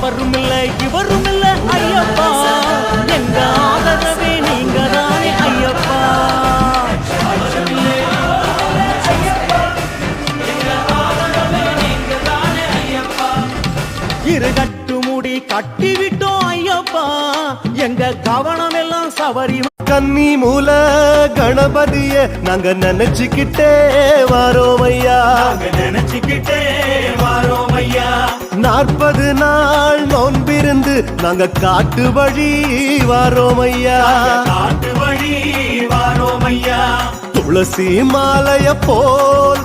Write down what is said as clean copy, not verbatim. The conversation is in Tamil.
அவரும் இல்ல இவரும் இல்ல ஐயப்பா, எங்க ஆதரவே நீங்க தானே ஐயப்பா. இரு கட்டு முடி கட்டிவிட்டோம் ஐயப்பா, எங்க கவனம் எல்லாம் சபரி. கன்னி மூல கணபதிய நாங்க நினைச்சுக்கிட்டே வாரோம் ஐயா, நினைச்சுக்கிட்டே வாரோம் ஐயா. 40 நாள் நோன்பிருந்து நாங்க காட்டு வழி வாரோம் ஐயா, காட்டு வழி வாரோம் ஐயா. துளசி மாலைய போல்